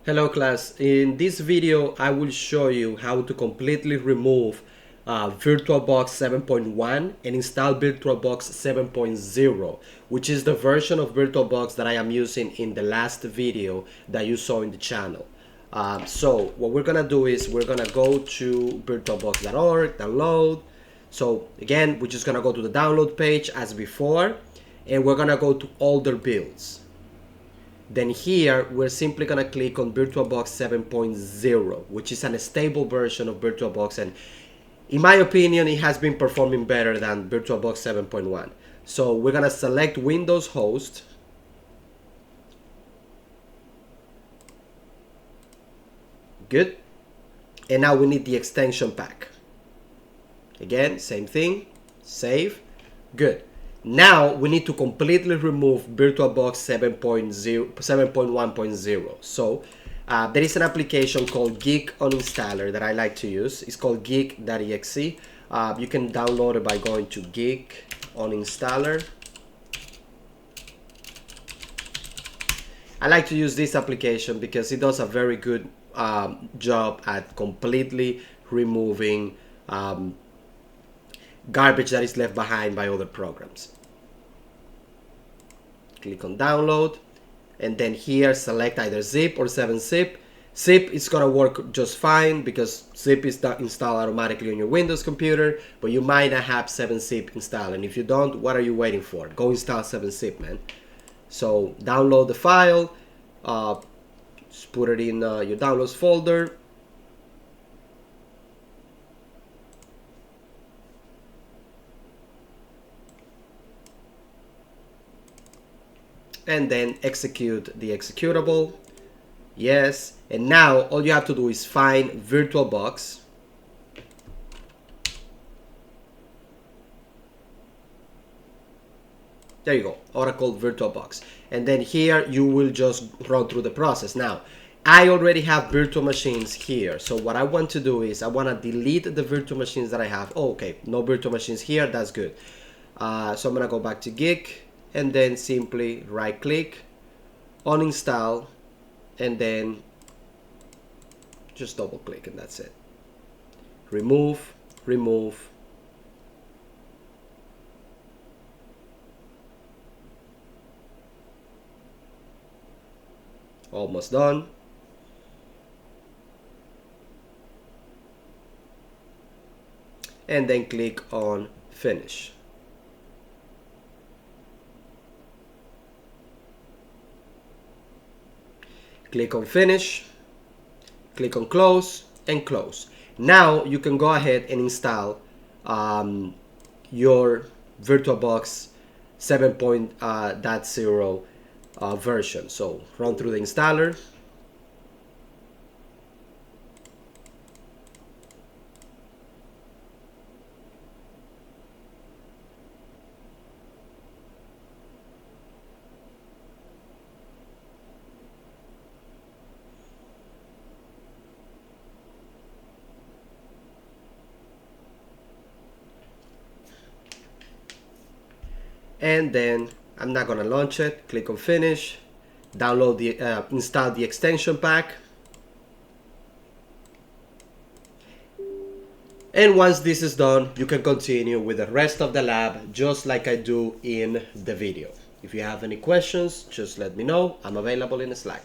Hello class, in this video I will show you how to completely remove VirtualBox 7.1 and install VirtualBox 7.0, which is the version of VirtualBox that I am using in the last video that you saw in the channel. So what we're gonna do is we're gonna go to virtualbox.org, download. So again, we're just gonna go to the download page as before, and we're gonna go to older builds. Then here, we're simply gonna click on VirtualBox 7.0, which is a stable version of VirtualBox, and in my opinion, it has been performing better than VirtualBox 7.1. So we're gonna select Windows host. Good. And now we need the extension pack. Again, same thing, save, good. Now we need to completely remove VirtualBox 7.1.0. So there is an application called Geek Uninstaller that I like to use. It's called geek.exe. You can download it by going to Geek Uninstaller. I like to use this application because it does a very good job at completely removing garbage that is left behind by other programs. Click on download, and then here select either zip or 7-zip. Zip is gonna work just fine because zip is installed automatically on your Windows computer, but you might not have 7-zip installed, and if you don't, what are you waiting for? Go install 7-zip, man. So download the file, just put it in your downloads folder. And then execute the executable. Yes, and now all you have to do is find VirtualBox. There you go, Oracle VirtualBox. And then here you will just run through the process. Now, I already have virtual machines here. So what I want to do is I want to delete the virtual machines that I have. Oh, okay, no virtual machines here, that's good. So I'm gonna go back to Geek, and then simply right click, uninstall, and then just double click, and that's it. Remove, remove. Almost done. And then click on finish. Click on finish, click on close, and close. Now you can go ahead and install your VirtualBox 7.0 version. So run through the installer. And then I'm not gonna launch it. Click on finish, download the install the extension pack, and once this is done, you can continue with the rest of the lab just like I do in the video. If you have any questions, just let me know. I'm available in Slack.